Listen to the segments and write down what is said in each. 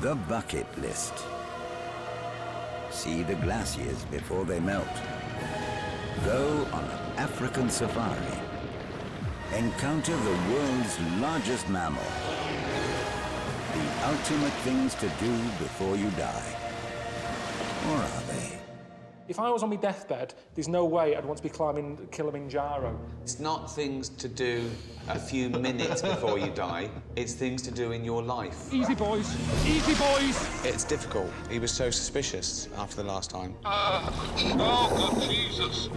The bucket list. See the glaciers before they melt. Go on an African safari. Encounter the world's largest mammal. The ultimate things to do before you die. Or are they? If I was on my deathbed, there's no way I'd want to be climbing Kilimanjaro. It's not things to do a few minutes before you die, it's things to do in your life. Easy, boys. Easy, boys. It's difficult. He was so suspicious after the last time. Oh, good Jesus.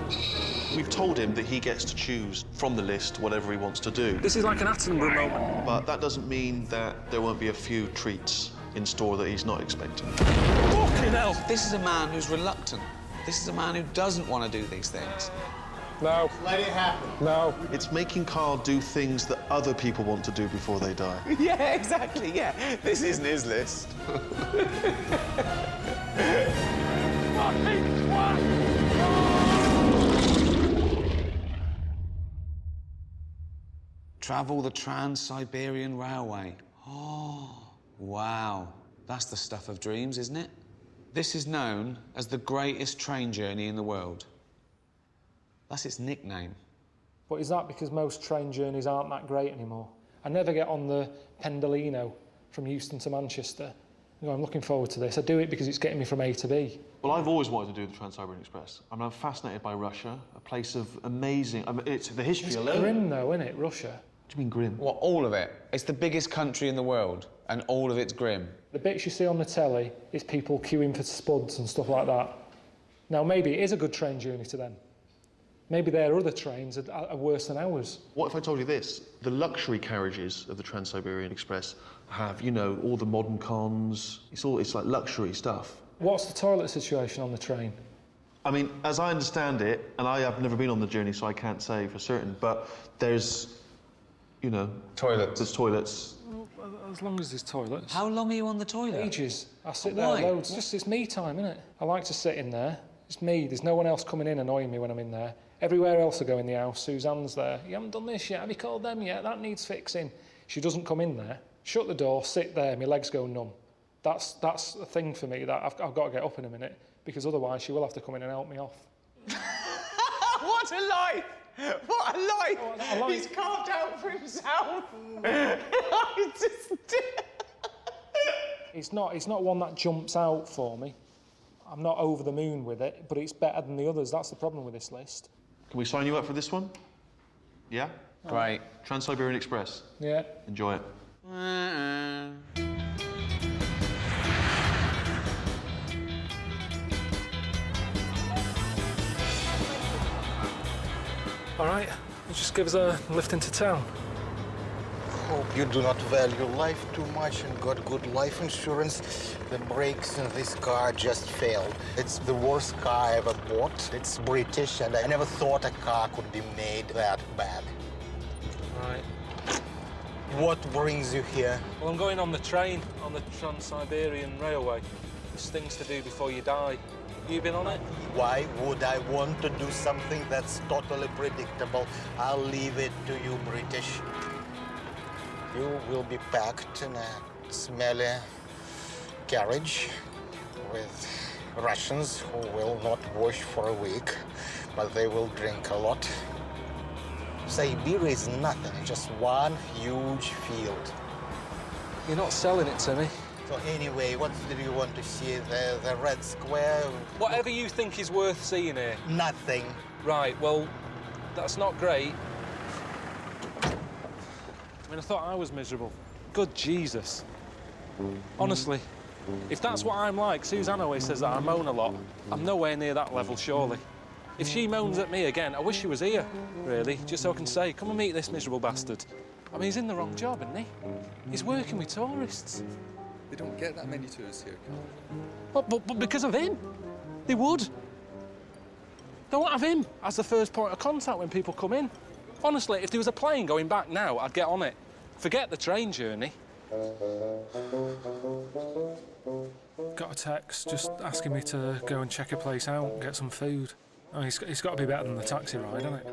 We've told him that he gets to choose from the list whatever he wants to do. This is like an Attenborough moment. But that doesn't mean that there won't be a few treats in store that he's not expecting. Fucking hell. This is a man who's reluctant. This is a man who doesn't want to do these things. No. Let it happen. No. It's making Carl do things that other people want to do before they die. Yeah, exactly, yeah. This isn't his list. Travel the Trans-Siberian Railway. Oh, wow. That's the stuff of dreams, isn't it? This is known as the greatest train journey in the world. That's its nickname. But is that because most train journeys aren't that great anymore? I never get on the Pendolino from Euston to Manchester. You know, I'm looking forward to this. I do it because it's getting me from A to B. Well, I've always wanted to do the Trans-Siberian Express. I mean, I'm fascinated by Russia, a place of amazing... I mean, it's the history alone. It's grim, though, isn't it, Russia? What do you mean grim? What, all of it? It's the biggest country in the world, and all of it's grim. The bits you see on the telly is people queuing for spuds and stuff like that. Now, maybe it is a good train journey to them. Maybe their other trains are worse than ours. What if I told you this? The luxury carriages of the Trans-Siberian Express have, you know, all the modern cons. It's like luxury stuff. What's the toilet situation on the train? I mean, as I understand it, and I have never been on the journey, so I can't say for certain, but there's, you know... Toilets. There's toilets. Well, as long as there's toilets. How long are you on the toilet? Ages. I sit Why? there loads. It's me time, isn't it? I like to sit in there. It's me. There's no one else coming in annoying me when I'm in there. Everywhere else I go in the house, Suzanne's there. You haven't done this yet. Have you called them yet? That needs fixing. She doesn't come in there. Shut the door, sit there, my legs go numb. That's a thing for me that I've got to get up in a minute, because otherwise she will have to come in and help me off. What a life! What a life! Oh, He's carved out for himself. It's not one that jumps out for me. I'm not over the moon with it, but it's better than the others. That's the problem with this list. Can we sign you up for this one? Yeah? Great. Trans-Siberian Express. Yeah. Enjoy it. All right, you just give us a lift into town. Hope you do not value life too much and got good life insurance. The brakes in this car just failed. It's the worst car I ever bought. It's British, and I never thought a car could be made that bad. Right. What brings you here? Well, I'm going on the train, on the Trans-Siberian Railway. There's things to do before you die. You been on it? Why would I want to do something that's totally predictable? I'll leave it to you, British. You will be packed in a smelly carriage with Russians who will not wash for a week, but they will drink a lot. Siberia is nothing, just one huge field. You're not selling it to me. So anyway, what do you want to see? The Red Square? Whatever you think is worth seeing here. Nothing. Right, well, that's not great. I mean, I thought I was miserable. Good Jesus. Honestly, if that's what I'm like, Suzanne always says that I moan a lot. I'm nowhere near that level, surely. If she moans at me again, I wish she was here, really, just so I can say, come and meet this miserable bastard. I mean, he's in the wrong job, isn't he? He's working with tourists. They don't get that many tourists here, Carl. But because of him. They would. They won't have him as the first point of contact when people come in. Honestly, if there was a plane going back now, I'd get on it. Forget the train journey. Got a text just asking me to go and check a place out, get some food. Oh, it's got to be better than the taxi ride, hasn't it?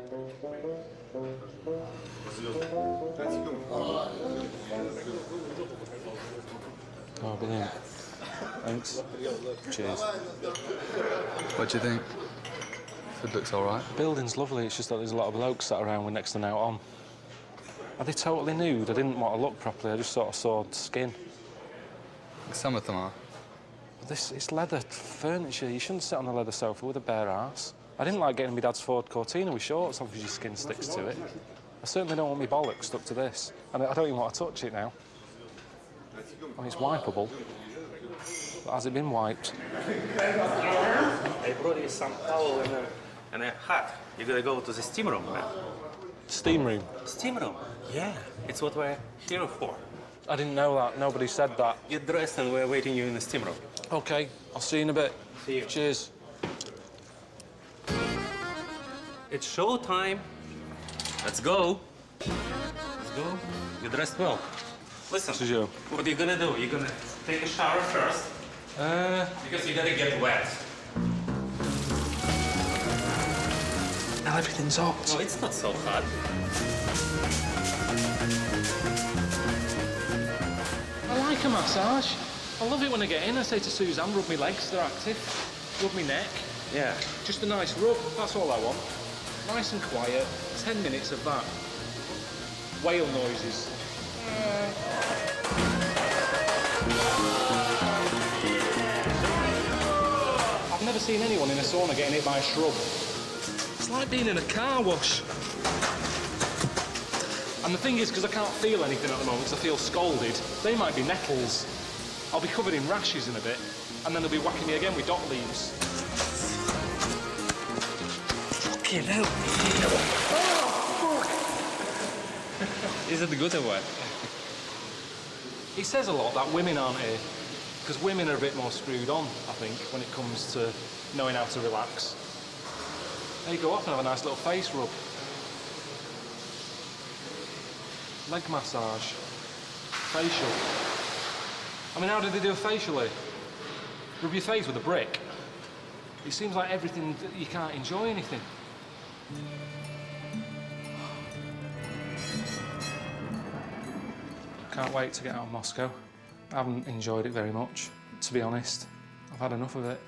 Oh, brilliant. Thanks. Cheers. What do you think? Food looks all right. The building's lovely, it's just that there's a lot of blokes sat around with next to no on. Are they totally nude? I didn't want to look properly, I just sort of saw skin. Some of them are. It's leather furniture. You shouldn't sit on a leather sofa with a bare arse. I didn't like getting my dad's Ford Cortina with shorts on because your skin sticks to it. I certainly don't want my bollocks stuck to this. And I don't even want to touch it now. I mean, it's wipeable. But has it been wiped? I brought you some towel and a hat. You're gonna go to the steam room now. Steam room? Steam room? Yeah. It's what we're here for. I didn't know that. Nobody said that. Get dressed and we're waiting you in the steam room. OK, I'll see you in a bit. See you. Cheers. It's show time. Let's go. Let's go. Get dressed well. Listen, This is you. what are you gonna do? You're gonna take a shower first. Because you're gonna get wet. Now everything's hot. No, it's not so hot. I like a massage. I love it when I get in. I say to Suzanne, rub my legs, they're active. Rub my neck. Yeah. Just a nice rub, that's all I want. Nice and quiet, 10 minutes of that. Whale noises. I've never seen anyone in a sauna getting hit by a shrub. It's like being in a car wash. And the thing is, because I can't feel anything at the moment, because I feel scalded, they might be nettles. I'll be covered in rashes in a bit, and then they'll be whacking me again with dock leaves. Fucking hell. Is it good or what? It says a lot that women aren't here, because women are a bit more screwed on, I think, when it comes to knowing how to relax. There you go off and have a nice little face rub. Leg massage. Facial. I mean, how did they do a facial here? Rub your face with a brick. It seems like everything, you can't enjoy anything. Can't wait to get out of Moscow. I haven't enjoyed it very much, to be honest. I've had enough of it.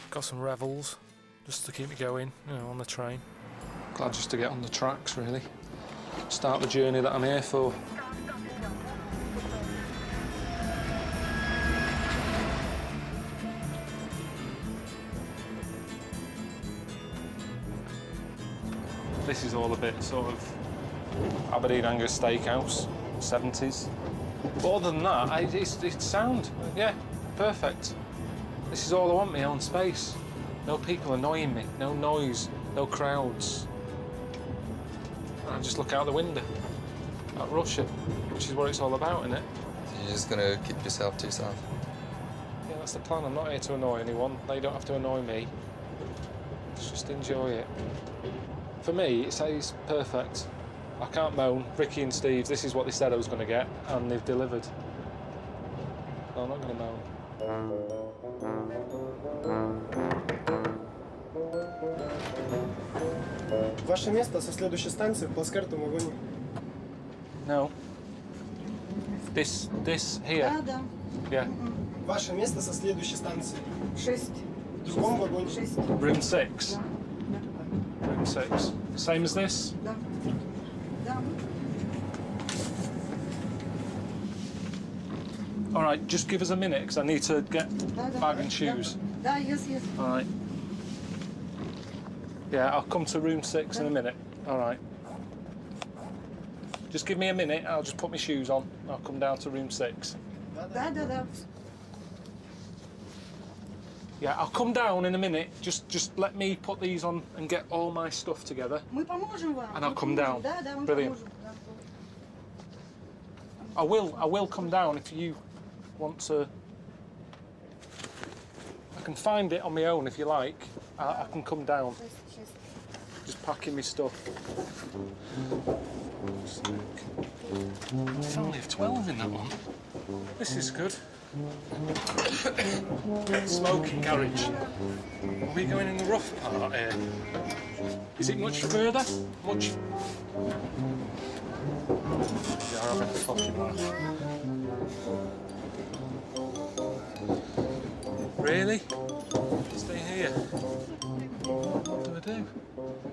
Got some revels, just to keep me going, you know, on the train. Glad just to get on the tracks, really. Start the journey that I'm here for. This is all a bit sort of Aberdeen Angus Steakhouse, 70s. But other than that, it's sound. Yeah, perfect. This is all I want, my own space. No people annoying me, no noise, no crowds. I just look out the window at Russia, which is what it's all about, isn't it? You're just gonna keep yourself to yourself. Yeah, that's the plan. I'm not here to annoy anyone. They don't have to annoy me. Let's just enjoy it. For me, it's perfect. I can't moan. Ricky and Steve, this is what they said I was going to get, and they've delivered. No, I'm not going to moan. Ваше место со следующей станции в плацкартном вагоне. No. This here. Да, да. Yeah. Ваше место со следующей станции. 6. В другом вагоне. 6. Room 6. Да. Room 6. Same as this? Да. Да. All right, just give us a minute, because I need to get Да, да. bag and shoes. Да, yes, yes. All right. Yeah, I'll come to room 6 in a minute. All right. Just give me a minute, I'll just put my shoes on. I'll come down to room 6. Да, да, да. Yeah, I'll come down in a minute. Just let me put these on and get all my stuff together. Мы поможем вам. And I'll Мы come поможем. down. Да, да, мы Brilliant. поможем. Да. I will come down if you want to. I can find it on my own if you like. I can come down. 6. Just packing my stuff. There's only 12 in that one. This is good. Smoking garage. Are we going in the rough part here? Is it much further? Much? You're having a fucking laugh. Really? Stay here? What do I do?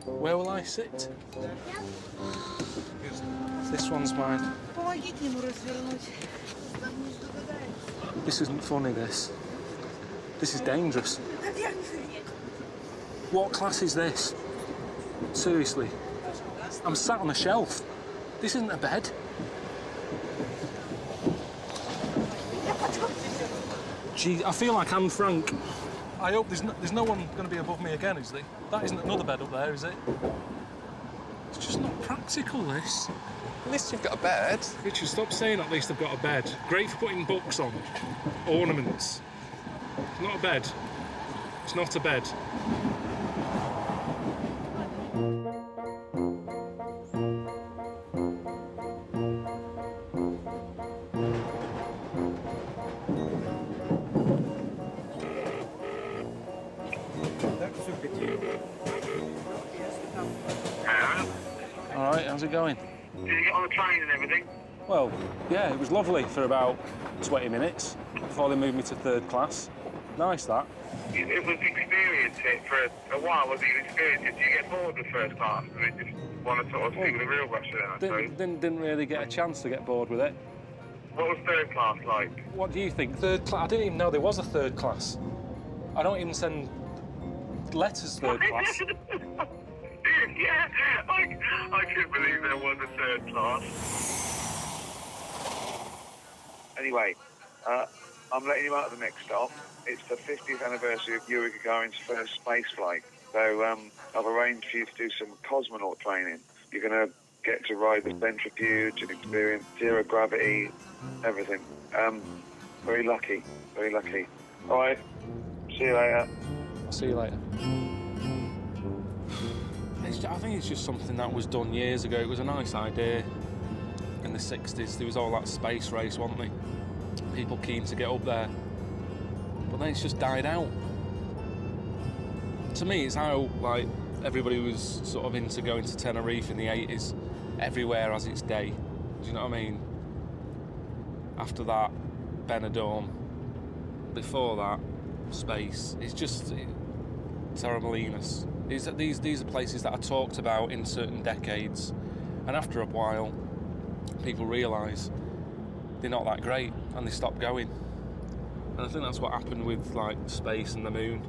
Where will I sit? This one's mine. This isn't funny, this. This is dangerous. What class is this? Seriously. I'm sat on a shelf. This isn't a bed. Gee, I feel like Anne Frank. I hope there's no one going to be above me again, is there? That isn't another bed up there, is it? It's just not practical, this. At least you've got a bed. Richard, stop saying at least I've got a bed. Great for putting books on. Ornaments. It's not a bed. It's not a bed. All right, how's it going? Did you get on the train and everything? Well, yeah, it was lovely for about 20 minutes before they moved me to 3rd class. Nice, that. It was experience it for a while, was it? You experienced it. Did you get bored with 1st class and just want to sort of see the real rush then, I suppose? Didn't really get a chance to get bored with it. What was 3rd class like? What do you think? 3rd class? I didn't even know there was a 3rd class. I don't even send letters 3rd class. Yeah, I couldn't believe there was a 3rd class. Anyway, I'm letting you out of the next stop. It's the 50th anniversary of Yuri Gagarin's first space flight. So I've arranged for you to do some cosmonaut training. You're going to get to ride the centrifuge and experience zero gravity, everything. Very lucky, very lucky. All right, see you later. I'll see you later. I think it's just something that was done years ago. It was a nice idea in the 60s. There was all that space race, wasn't there? People keen to get up there. But then it's just died out. To me, it's how, like, everybody was sort of into going to Tenerife in the 80s. Everywhere has its day. Do you know what I mean? After that, Benidorm. Before that, space. It's just Torremolinos. These are places that are talked about in certain decades, and after a while, people realise they're not that great, and they stop going. And I think that's what happened with, like, space and the moon.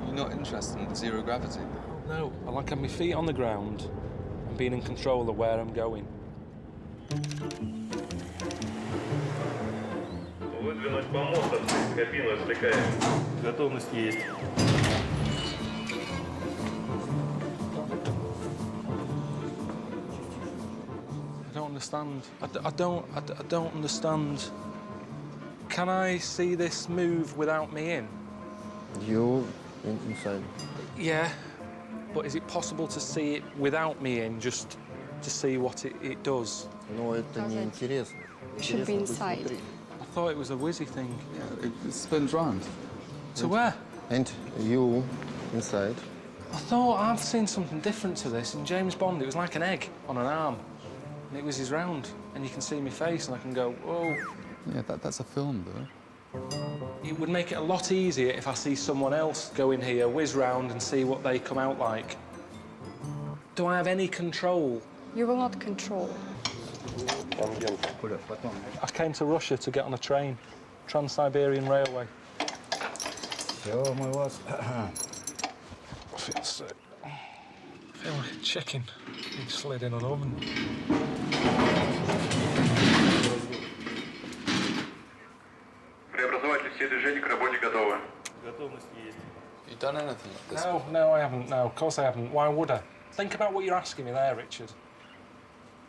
You're not interested in zero gravity? No, I like having my feet on the ground and being in control of where I'm going. Выдвинуть помост от кабины отвлекаем. Готовность есть. I don't understand. Can I see this move without me in? You inside. Yeah, but is it possible to see it without me in, just to see what it does? No, это не интересно. It should be inside. I thought it was a whizzy thing. Yeah, it spins round. To where? And you inside. I thought I've seen something different to this in James Bond. It was like an egg on an arm. And it whizzes round, and you can see my face, and I can go, whoa. Yeah, that's a film, though. It would make it a lot easier if I see someone else go in here, whiz round, and see what they come out like. Do I have any control? You will not control. I came to Russia to get on a train, Trans-Siberian Railway. I feel sick. I feel like a chicken being slid in an oven. Преобразователь все движения к работе готовы. Готовность есть. You done anything like this? No, I haven't. No, of course I haven't. Why would I? Think about what you're asking me there, Richard.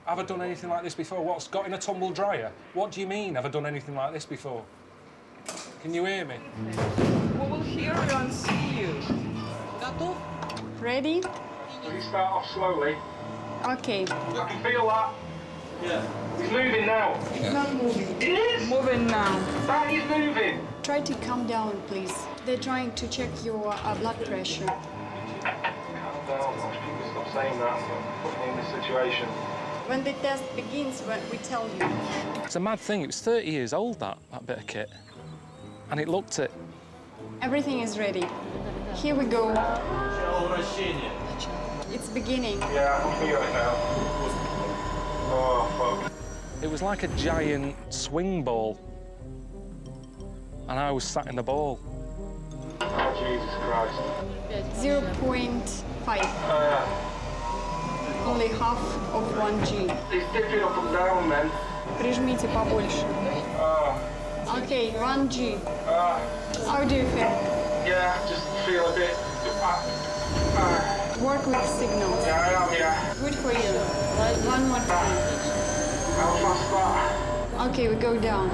Have I done anything like this before? What's got in a tumble dryer? What do you mean, have I done anything like this before? Can you hear me? We will hear you and see you. Готов? Ready? Will you start off slowly? Okay. I can feel that. Yeah. It's moving now. It's not moving. It is! Moving now. That is moving! Try to calm down, please. They're trying to check your blood pressure. Calm down. Stop saying that. Put me in this situation. When the test begins, we tell you. It's a mad thing. It was 30 years old, that bit of kit. And it looked it. Everything is ready. Here we go. It's beginning. Yeah, I can feel it now. Oh, fuck. It was like a giant swing ball. And I was sat in the ball. Oh, Jesus Christ. 0.5. Only half of 1G. It's dipping up and down, man. Прижмите побольше. Okay, 1G. How do you feel? Yeah, just feel a bit... Work with signals. Yeah, I am, yeah. Good for you. One more time. How fast that? Okay, we go down.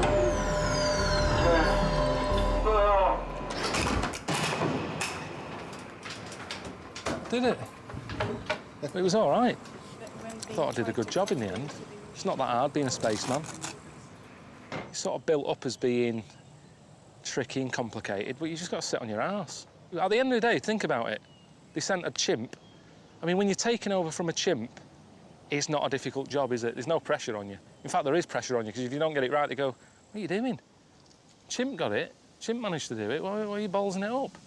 Did it? It was all right. I thought I did a good job in the end. It's not that hard being a spaceman. It's sort of built up as being tricky and complicated, but you just got to sit on your ass. At the end of the day, think about it. They sent a chimp. I mean, when you're taking over from a chimp, it's not a difficult job, is it? There's no pressure on you. In fact, there is pressure on you, because if you don't get it right, they go, what are you doing? Chimp got it. Chimp managed to do it. Why are you ballsing it up?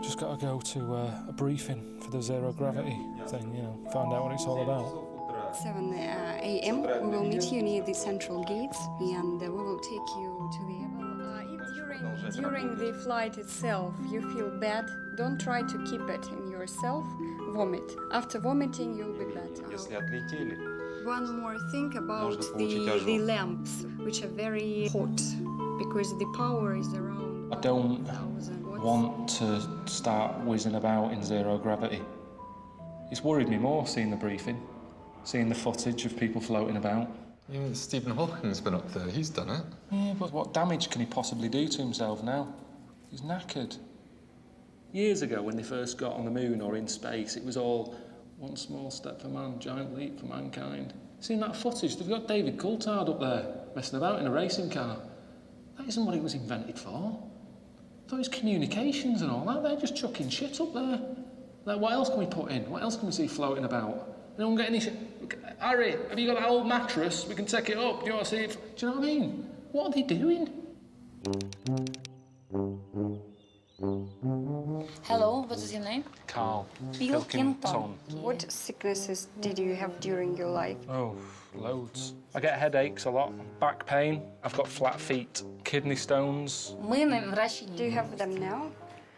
Just got to go to a briefing for the zero gravity thing, you know, find out what it's all about. 7 a.m. We will meet you near the central gates, and we will take you to the... If during the flight itself you feel bad, don't try to keep it in yourself. Vomit. After vomiting, you'll be better. One more thing about the lamps, which are very hot, because the power is around... I don't want to start whizzing about in zero gravity. It's worried me more seeing the briefing, seeing the footage of people floating about. Yeah, Stephen Hawking's been up there, he's done it. Yeah, but what damage can he possibly do to himself now? He's knackered. Years ago, when they first got on the moon or in space, it was all one small step for man, giant leap for mankind. Seeing that footage, they've got David Coulthard up there, messing about in a racing car. That isn't what it was invented for. I thought it was communications and all that. They're just chucking shit up there. Like, what else can we put in? What else can we see floating about? They don't get any shit. Harry, have you got that old mattress? We can take it up. Do you want to see it? Do you know what I mean? What are they doing? Hello, what is your name? Carl. Pilkington. What sicknesses did you have during your life? Oh, loads. I get headaches a lot, back pain. I've got flat feet, kidney stones. Мы на врачине. Do you have them now?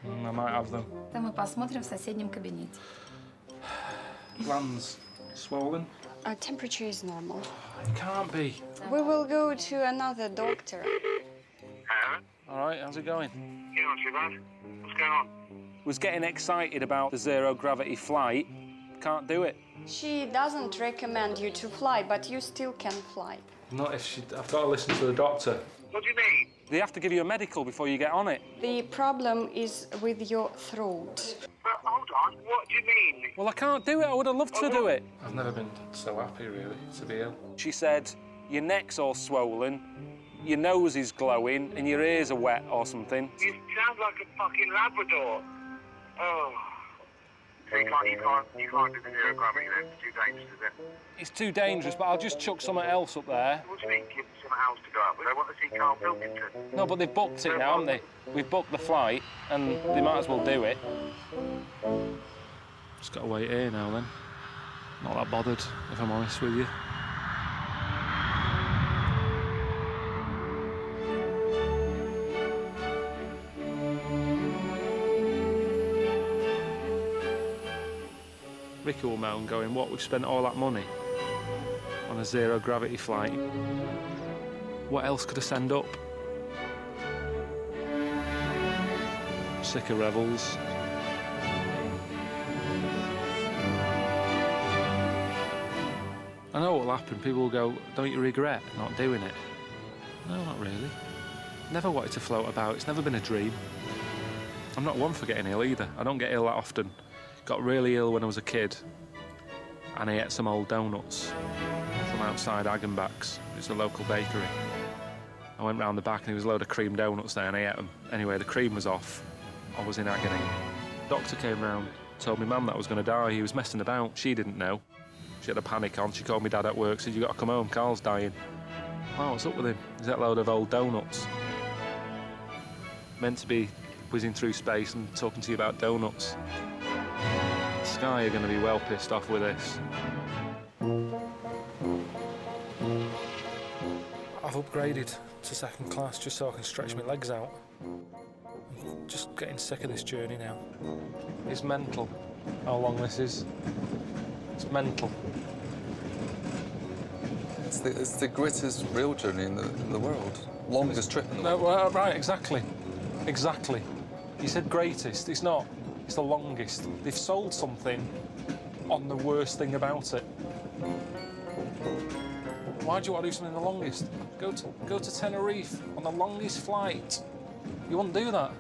I might have them. Это мы посмотрим в соседнем кабинете. Glands swollen. Our temperature is normal. It can't be. We will go to another doctor. All right, how's it going? Yeah, not too bad. What's going on? Was getting excited about the zero gravity flight. Can't do it. She doesn't recommend you to fly, but you still can fly. Not if she... I've got to listen to the doctor. What do you mean? They have to give you a medical before you get on it. The problem is with your throat. Hold on, what do you mean? Well, I can't do it. I would have loved to do it. I've never been so happy, really, to be ill. She said, your neck's all swollen, your nose is glowing, and your ears are wet or something. You sound like a fucking Labrador. Oh. So you can't do the zero gravity then? It's too dangerous, is it? It's too dangerous, but I'll just chuck something else up there. What do you mean, give them something else to go up with? They want to see Carl Pilkington. No, but they've booked it now, haven't they? We've booked the flight, and they might as well do it. Just got to wait here now, then. Not that bothered, if I'm honest with you. Ricky will moan going, what, we've spent all that money on a zero gravity flight. What else could I send up? Sick of rebels. I know what will happen. People will go, don't you regret not doing it? No, not really. Never wanted to float about. It's never been a dream. I'm not one for getting ill either. I don't get ill that often. Got really ill when I was a kid, and I ate some old donuts from outside Hagenbach's. It's a local bakery. I went round the back and there was a load of cream donuts there and I ate them. Anyway, the cream was off. I was in agony. Doctor came round, told me mum that I was going to die. He was messing about. She didn't know. She had a panic on. She called me dad at work, said, you got to come home, Carl's dying. Oh, what's up with him? He's that load of old donuts. meant to be whizzing through space and talking to you about donuts. Sky are going to be well pissed off with this. I've upgraded to second class just so I can stretch my legs out. I'm just getting sick of this journey now. It's mental how long this is. It's mental. It's the greatest rail journey in the world. Longest trip in the world. Well, right, exactly. Exactly. You said greatest. It's not. It's the longest. They've sold something on the worst thing about it. Why do you want to do something the longest? Go to Tenerife on the longest flight. You wouldn't do that.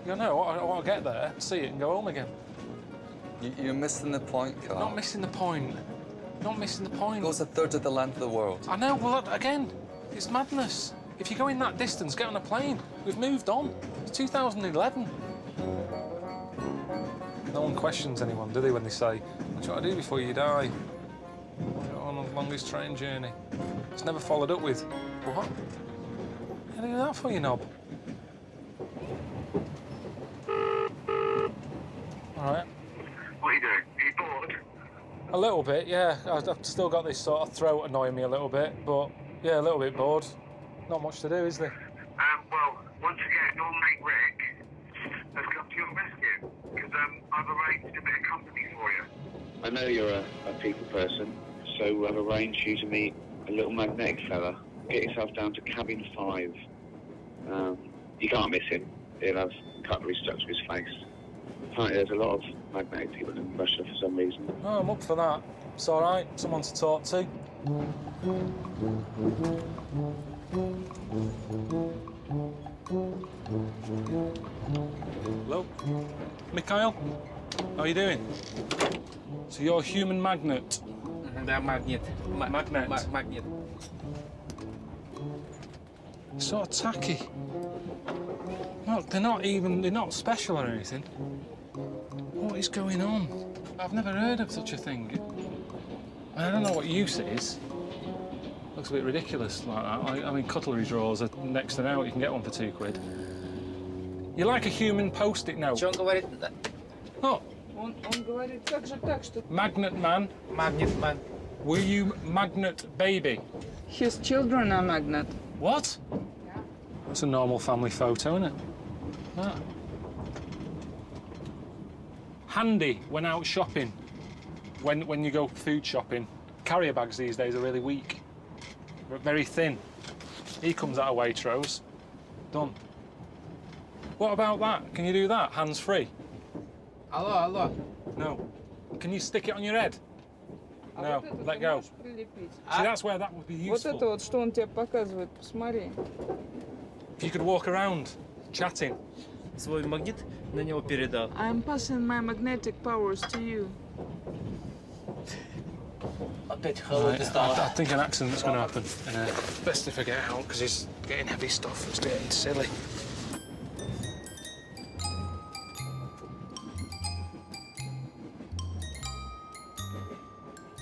You go, no, I want to get there, see it, and go home again. You're missing the point, Carl. Not missing the point. Not missing the point. It goes a third of the length of the world. I know, well, again, it's madness. If you're going that distance, get on a plane. We've moved on. It's 2011. No one questions anyone, do they, when they say, what do you want to do before you die? On the longest train journey. It's never followed up with, what? How do you do that for, you knob? All right. What are you doing? Are you bored? A little bit, yeah. I've still got this sort of throat annoying me a little bit, but yeah, a little bit bored. Not much to do, is there? Well, once again, your mate Rick has come to your rescue because I've arranged a bit of company for you. I know you're a people person, so I've arranged you to meet a little magnetic fella. Get yourself down to cabin 5. You can't miss him. He'll have cutlery stuck to his face. Apparently there's a lot of magnetic people in Russia for some reason. Oh, I'm up for that. It's all right. Someone to talk to. Hello? Mikhail? How are you doing? So you're a human magnet? Magnet. Magnet? Magnet. Sort of tacky. Well, they're not special or anything. What is going on? I've never heard of such a thing. I don't know what use it is. Looks a bit ridiculous like that. I mean, cutlery drawers are next to now. You can get one for £2. You're like a human post-it note. Что он говорит? Oh. Он говорит как же так, что... Magnet man. Magnet man. Were you magnet baby? His children are magnet. What? Yeah. That's a normal family photo, isn't it? Ah. Handy when out shopping. When you go food shopping. Carrier bags these days are really weak. Very thin. He comes out of Waitrose. Done. What about that? Can you do that? Hands free? Алло. No. Can you stick it on your head? No. Let go. See, that's where that would be useful. Вот это вот, что он тебе показывает, посмотри. If you could walk around chatting. Свой магнит на него передал. I'm passing my magnetic powers to you. Опять холодный стал. I think an accident's going to happen. Best if I get out, because he's getting heavy stuff. It's getting silly.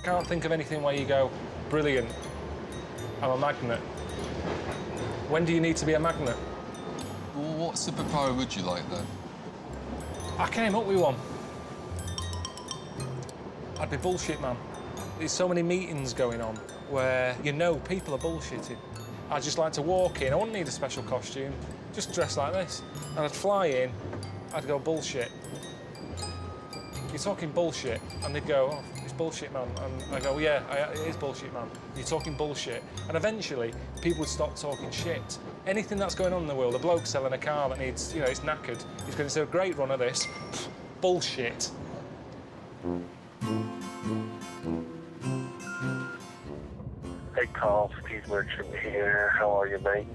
Can't think of anything where you go, brilliant, I'm a magnet. When do you need to be a magnet? Well, what superpower would you like, then? I came up with one. I'd be bullshit man. There's so many meetings going on where you know people are bullshitting. I'd just like to walk in. I wouldn't need a special costume, just dress like this. And I'd fly in, I'd go bullshit. You're talking bullshit, and they'd go, oh, it's bullshit, man. And I go, yeah, it is bullshit, man. You're talking bullshit. And eventually, people would stop talking shit. Anything that's going on in the world, a bloke selling a car that needs, you know, it's knackered, he's going to do a great run of this. Bullshit. Hey Carl, Steve Merchant here. How are you, mate?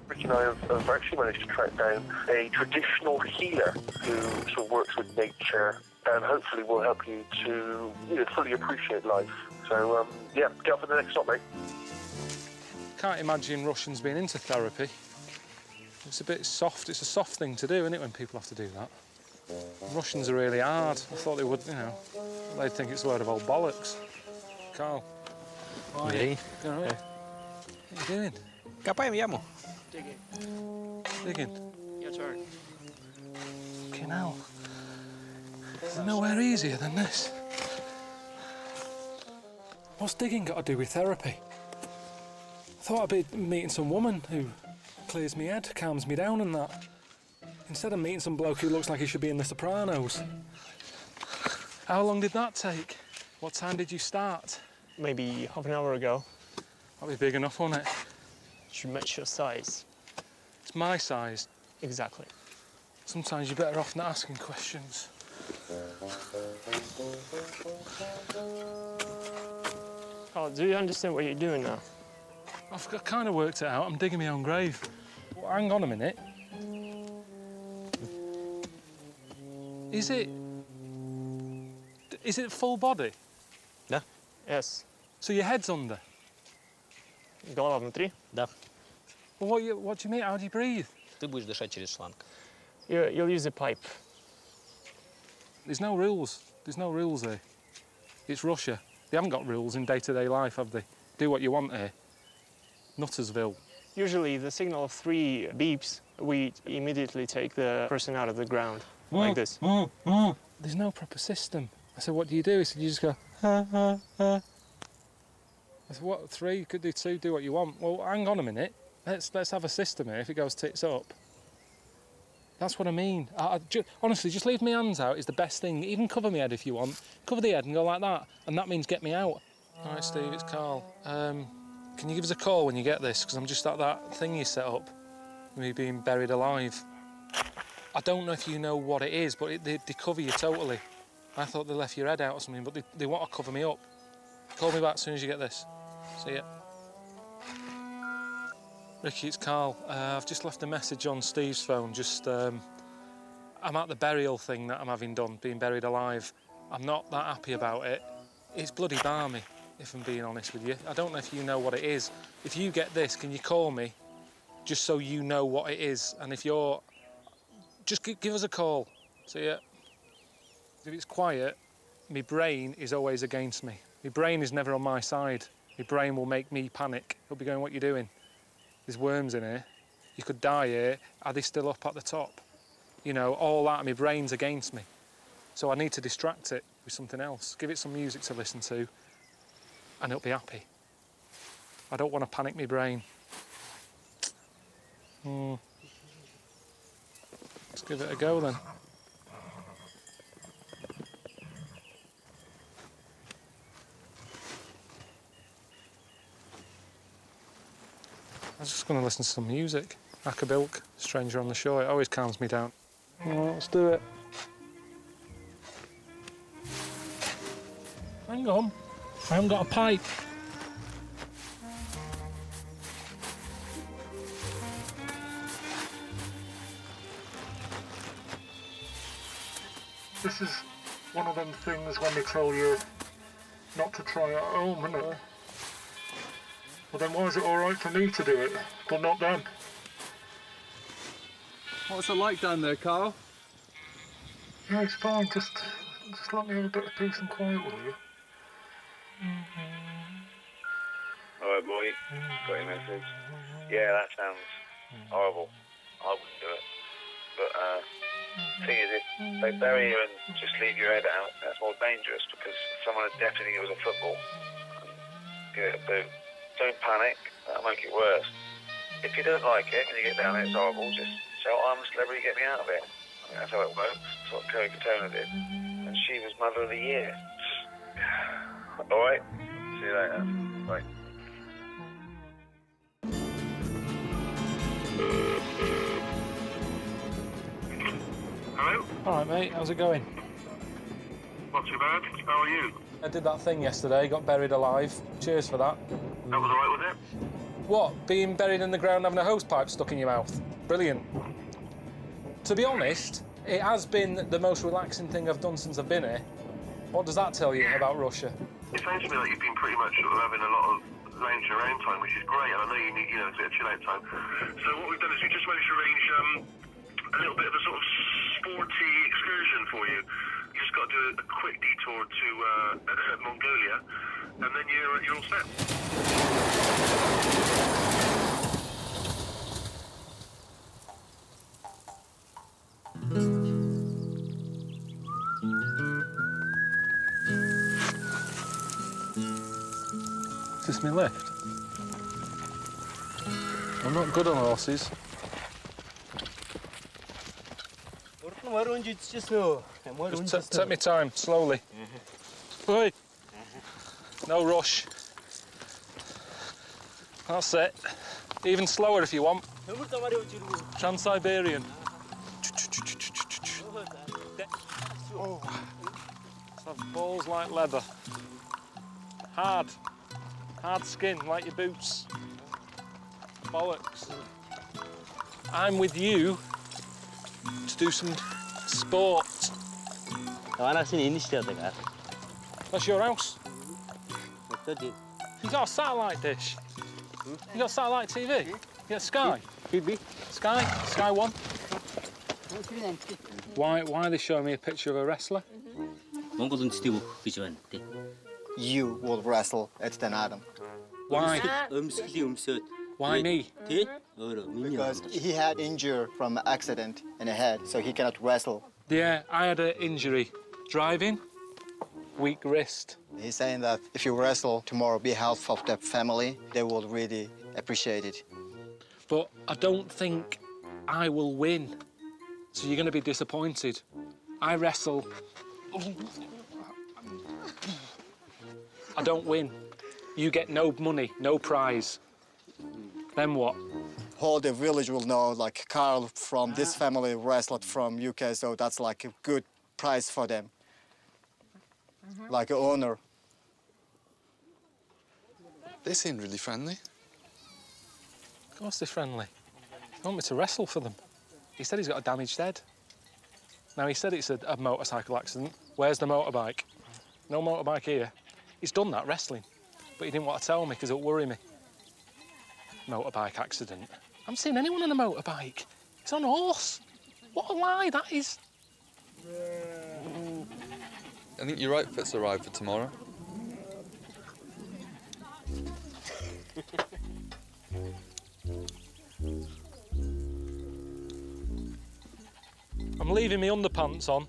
Rich and I have actually managed to track down a traditional healer who sort of works with nature and hopefully will help you to fully appreciate life. So, yeah, get up for the next stop, mate. Can't imagine Russians being into therapy. It's a bit soft. It's a soft thing to do, isn't it, when people have to do that? Russians are really hard. I thought they would, you know, they'd think it's a load of old bollocks. Carl. Hey. You all right? What are you doing? Копаем яму. Digging. Your turn. Fucking hell. There's nowhere easier than this. What's digging got to do with therapy? I thought I'd be meeting some woman who clears me head, calms me down and that. Instead of meeting some bloke who looks like he should be in The Sopranos. How long did that take? What time did you start? Maybe half an hour ago. That'll be big enough, won't it? Should match your size. It's my size. Exactly. Sometimes you're better off not asking questions. Oh, do you understand what you're doing now? I've kind of worked it out. I'm digging my own grave. Well, hang on a minute. Is it full body? Да. Yes. So your head's under? Голова внутри? Да. Well, what do you mean? How do you breathe? Ты будешь дышать через шланг. You'll use a pipe. There's no rules. There's no rules here. It's Russia. They haven't got rules in day-to-day life, have they? Do what you want here. Nuttersville. Usually, the signal of 3 beeps, we immediately take the person out of the ground, like this. There's no proper system. I said, what do? He said, you just go, I said, what, 3? You could do 2, do what you want. Well, hang on a minute. Let's have a system here if it goes tits up. That's what I mean. Honestly, just leave my hands out is the best thing. Even cover my head if you want. Cover the head and go like that. And that means get me out. All right, Steve, it's Carl. Can you give us a call when you get this? Because I'm just at that thing you set up. Me being buried alive. I don't know if you know what it is, but they cover you totally. I thought they left your head out or something, but they want to cover me up. Call me back as soon as you get this. See ya. Ricky, it's Carl. I've just left a message on Steve's phone. I'm at the burial thing that I'm having done, being buried alive. I'm not that happy about it. It's bloody balmy, if I'm being honest with you. I don't know if you know what it is. If you get this, can you call me? Just so you know what it is. And if you're... Just give us a call. See ya. If it's quiet, my brain is always against me. My brain is never on my side. My brain will make me panic. It'll be going, what are you doing? There's worms in here. You could die here. Are they still up at the top? You know, all that, my brain's against me. So I need to distract it with something else. Give it some music to listen to, and it'll be happy. I don't want to panic my brain. Let's give it a go then. I was just going to listen to some music. Akabilk, Stranger on the Shore. It always calms me down. Well, let's do it. Hang on. I haven't got a pipe. This is one of them things when they tell you not to try at home, isn't it? Well, then why is it all right for me to do it, but not them? What's it like down there, Carl? Yeah, it's fine. Just let me have a bit of peace and quiet, will you? All right, boy. Got your message? Yeah, that sounds horrible. I wouldn't do it. But the thing is, if they bury you and just leave your head out, that's more dangerous because someone would definitely think it was a football and give it a boot. Don't panic, that'll make it worse. If you don't like it and you get down there, it's horrible, just shout, I'm a celebrity, get me out of it. I mean, that's how it works. That's what Kerry Katona did. And she was Mother of the Year. All right, see you later. Bye. Hello? All right, mate, how's it going? Not too bad. How are you? I did that thing yesterday, got buried alive. Cheers for that. That was all right with it? What, being buried in the ground having a hose pipe stuck in your mouth? Brilliant. To be honest, it has been the most relaxing thing I've done since I've been here. What does that tell you about Russia? It sounds to me like you've been pretty much sort of having a lot of lounging around time, which is great, and I know you need, a bit of chill out time. So what we've done is we just managed to arrange a little bit of a sort of sporty excursion for you. You just got to do a quick detour to Mongolia, and then you're all set. this my lift? I'm not good on horses. Just take me time, slowly. Oi. No rush. That's it. Even slower if you want. Trans-Siberian. Oh. Have balls like leather. Hard. Hard skin, like your boots. Bollocks. I'm with you to do some sport. That's your house? You got a satellite dish? You got satellite TV? You got Sky? Sky? Sky One? Why are they showing me a picture of a wrestler? You will wrestle at Den Adam. Why? Why me? Because he had injury from an accident in the head, so he cannot wrestle. Yeah, I had an injury. Driving, weak wrist. He's saying that if you wrestle tomorrow, be half of the family, they will really appreciate it. But I don't think I will win. So you're going to be disappointed. I wrestle. I don't win. You get no money, no prize. Then what? Whole the village will know, like, Carl from this family wrestled from UK, so that's like a good prize for them. Like an honor. They seem really friendly. Of course they're friendly. They want me to wrestle for them. He said he's got a damaged head. Now, he said it's a motorcycle accident. Where's the motorbike? No motorbike here. He's done that wrestling, but he didn't want to tell me because it'll worry me. Motorbike accident. I haven't seen anyone on a motorbike. He's on a horse. What a lie that is. I think your outfit's arrived for tomorrow. I'm leaving my underpants on.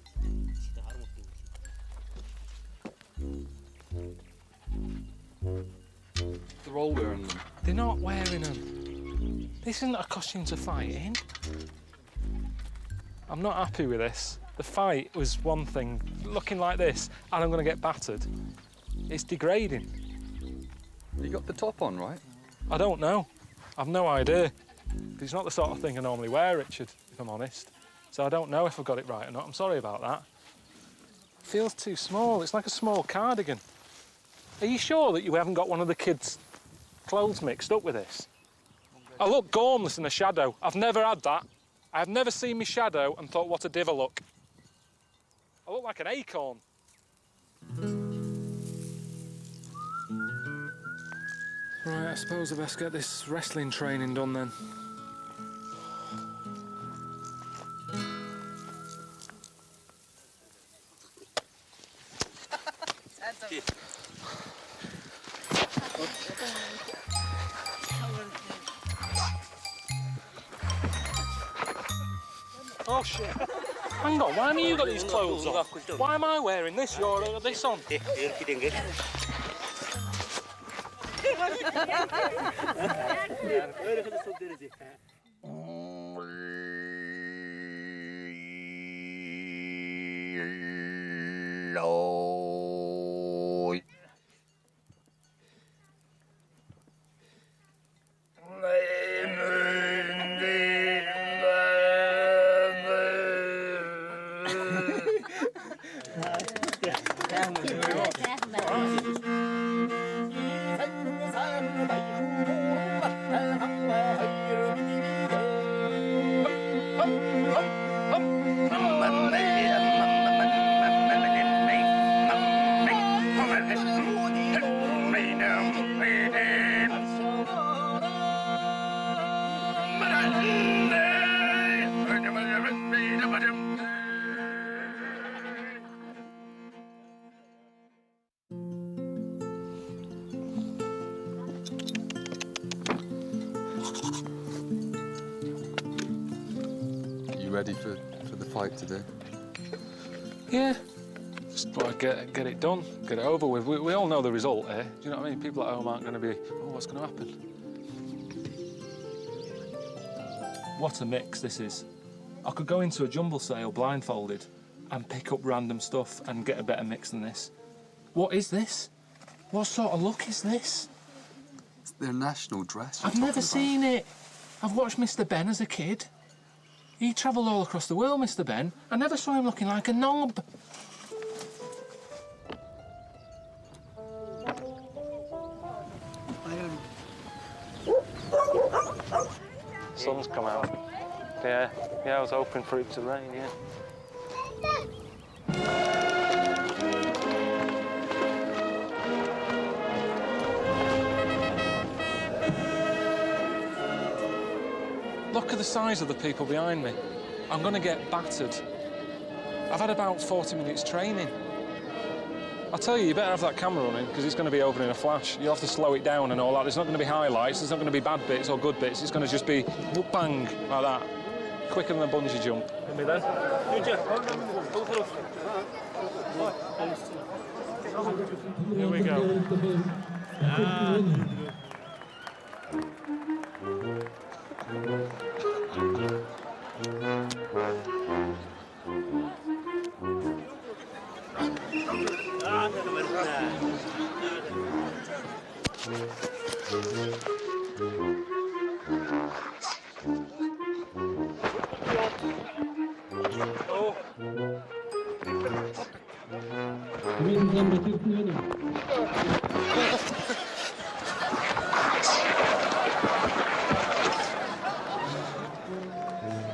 They're all wearing them. They're not wearing them. This isn't a costume to fight in. I'm not happy with this. The fight was one thing, looking like this, and I'm going to get battered. It's degrading. You got the top on, right? I don't know. I've no idea. It's not the sort of thing I normally wear, Richard, if I'm honest. So I don't know if I've got it right or not. I'm sorry about that. It feels too small. It's like a small cardigan. Are you sure that you haven't got one of the kids' clothes mixed up with this? I look gormless in the shadow. I've never had that. I have never seen my shadow and thought, what a div I look. I look like an acorn. Right, I suppose I best get this wrestling training done then. Oh shit. Hang on, why haven't you got these clothes on? Why am I wearing this? You're this on. You ready for the fight today? Yeah, Just like get it done, get it over with. We all know the result here. Do you know what I mean? People at home aren't going to be, oh, what's going to happen? What a mix this is. I could go into a jumble sale blindfolded and pick up random stuff and get a better mix than this. What is this? What sort of look is this? It's their national dress. I've never seen it. I've watched Mr. Ben as a kid. He travelled all across the world, Mr. Ben. I never saw him looking like a knob. Sun's come out. Yeah, I was hoping for it to rain, yeah. Look at the size of the people behind me. I'm going to get battered. I've had about 40 minutes training. I tell you better have that camera running because it's going to be over in a flash. You'll have to slow it down and all that. There's not going to be highlights, there's not going to be bad bits or good bits. It's going to just be bang, like that. Quicker than a bungee jump. Hit me then. Here we go.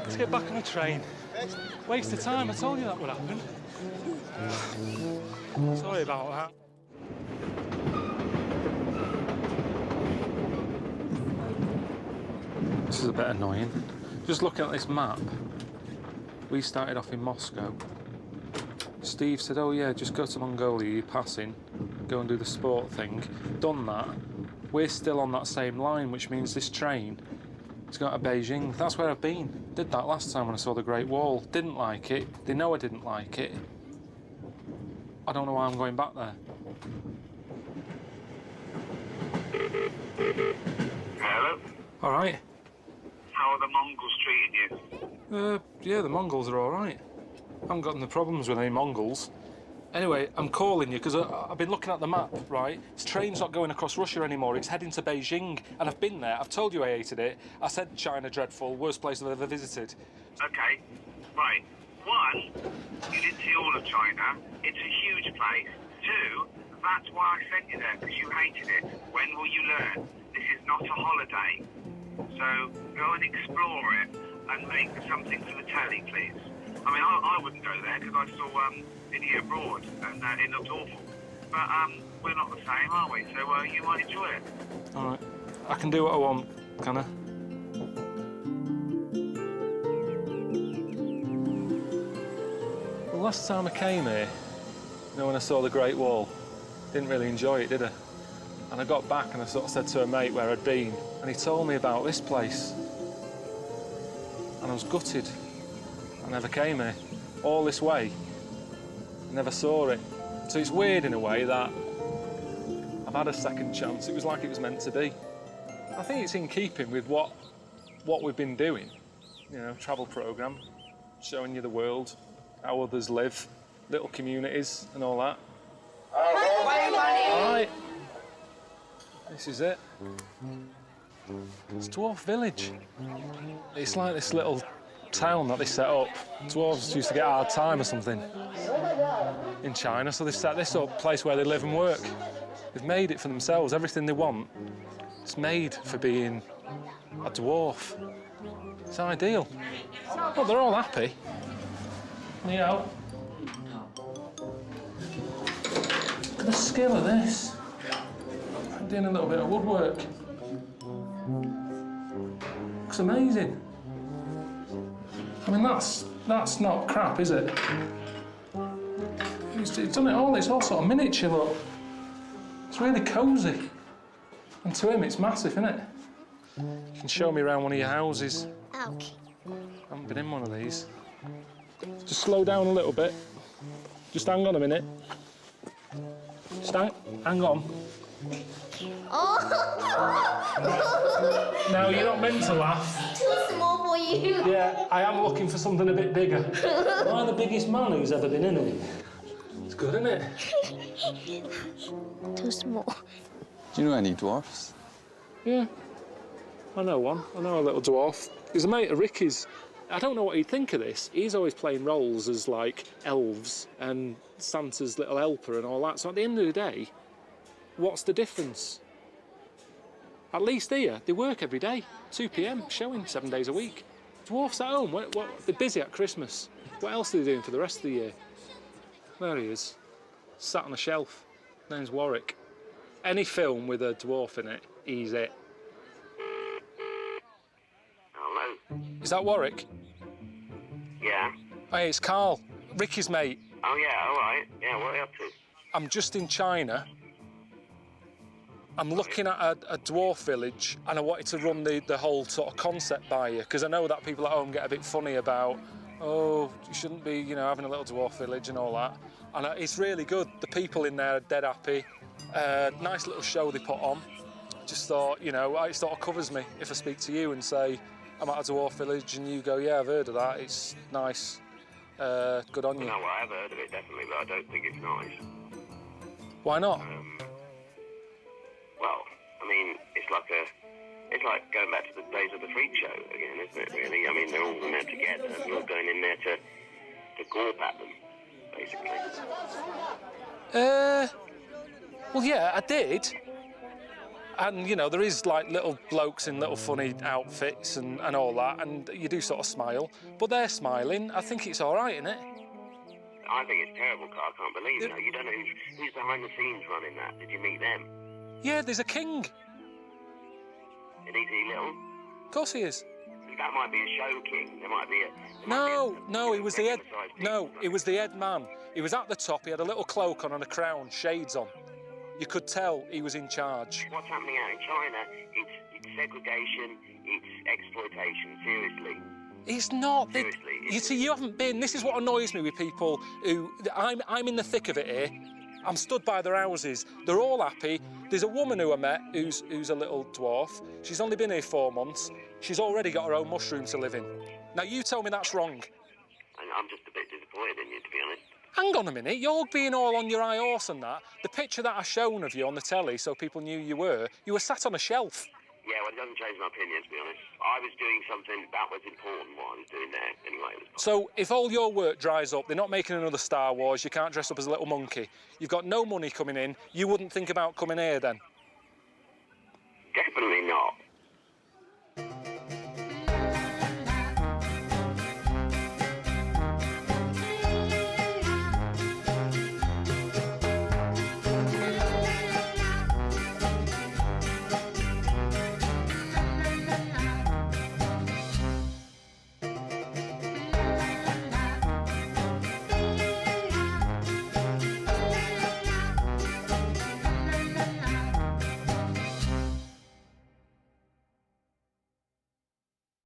Let's get back on the train. Waste of time, I told you that would happen. Sorry about that. This is a bit annoying. Just looking at this map, we started off in Moscow. Steve said, oh yeah, just go to Mongolia, you're passing, go and do the sport thing. Done that. We're still on that same line, which means this train has got to Beijing. That's where I've been. Did that last time when I saw the Great Wall. Didn't like it. They know I didn't like it. I don't know why I'm going back there. Hello? All right. How are the Mongols treating you? Yeah, the Mongols are all right. I haven't got no problems with any Mongols. Anyway, I'm calling you because I've been looking at the map, right? This train's not going across Russia anymore. It's heading to Beijing, and I've been there. I've told you I hated it. I said China dreadful, worst place I've ever visited. Okay, right. One, you didn't see all of China. It's a huge place. Two, that's why I sent you there, because you hated it. When will you learn? This is not a holiday. So go and explore it and make something for the telly, please. I mean, I wouldn't go there because I saw Idiot Abroad and it looked awful. But we're not the same, are we? So you might enjoy it. All right. I can do what I want, can I? The last time I came here, you know, when I saw the Great Wall, didn't really enjoy it, did I? And I got back and I sort of said to a mate where I'd been, and he told me about this place. And I was gutted. I never came here. All this way, I never saw it. So it's weird in a way that I've had a second chance. It was like it was meant to be. I think it's in keeping with what we've been doing. You know, travel programme, showing you the world, how others live, little communities and all that. All right. This is it. It's Dwarf Village. It's like this little town that they set up. Dwarves used to get a hard time or something in China, so they've set this up, place where they live and work. They've made it for themselves. Everything they want, it's made for being a dwarf. It's ideal. Well, they're all happy. You know. Look at the skill of this. I'm doing a little bit of woodwork. Looks amazing. I mean, that's not crap, is it? It's done it all. It's all sort of miniature, look. It's really cosy. And to him, it's massive, isn't it? You can show me around one of your houses. Okay. I haven't been in one of these. Just slow down a little bit. Just hang on a minute. Just hang on. Oh! No, you're not meant to laugh. Too small for you. Yeah, I am looking for something a bit bigger. Am I the biggest man who's ever been in it? It's good, isn't it? Too small. Do you know any dwarfs? Yeah. I know one. I know a little dwarf. He's a mate of Ricky's. I don't know what he'd think of this. He's always playing roles as, like, elves and Santa's little helper and all that. So at the end of the day, what's the difference? At least here, they work every day. 2 p.m, showing 7 days a week. Dwarfs at home. They're busy at Christmas. What else are they doing for the rest of the year? There he is. Sat on a shelf. Name's Warwick. Any film with a dwarf in it, he's it. Hello? Is that Warwick? Yeah. Hey, it's Carl, Ricky's mate. Oh, yeah, all right. Yeah, what are you up to? I'm just in China. I'm looking at a dwarf village and I wanted to run the whole sort of concept by you because I know that people at home get a bit funny about, oh, you shouldn't be, you know, having a little dwarf village and all that. And it's really good. The people in there are dead happy. Nice little show they put on. Just thought, you know, it sort of covers me if I speak to you and say, I'm at a dwarf village and you go, yeah, I've heard of that. It's nice. Good on you. No, well, I have heard of it, definitely, but I don't think it's nice. Why not? Well, I mean, it's like going back to the days of the freak show again, isn't it, really? I mean, they're all in there together and you're going in there to gawp at them, basically. Well, yeah, I did. And, you know, there is, like, little blokes in little funny outfits and all that, and you do sort of smile. But they're smiling. I think it's all right, isn't it? I think it's terrible, Carl. I can't believe it. You don't know who's behind the scenes running that. Did you meet them? Yeah, there's a king. And is he little? Of course he is. That might be a show king. There might be a... No, he was the head... No, he was the head man. He was at the top, he had a little cloak on and a crown, shades on. You could tell he was in charge. What's happening out in China, it's segregation, it's exploitation, seriously. It's not. Seriously. You see, you haven't been... This is what annoys me with people who... I'm in the thick of it here. I'm stood by their houses. They're all happy. There's a woman who I met who's a little dwarf. She's only been here 4 months. She's already got her own mushroom to live in. Now, you tell me that's wrong. I'm just a bit disappointed in you, to be honest. Hang on a minute. You're being all on your high horse and that. The picture that I shown of you on the telly so people knew you were sat on a shelf. Yeah, well, it doesn't change my opinion, to be honest. I was doing something that was important, what I was doing there. Anyway, it was So if all your work dries up, they're not making another Star Wars, you can't dress up as a little monkey, you've got no money coming in, you wouldn't think about coming here then? definitely not.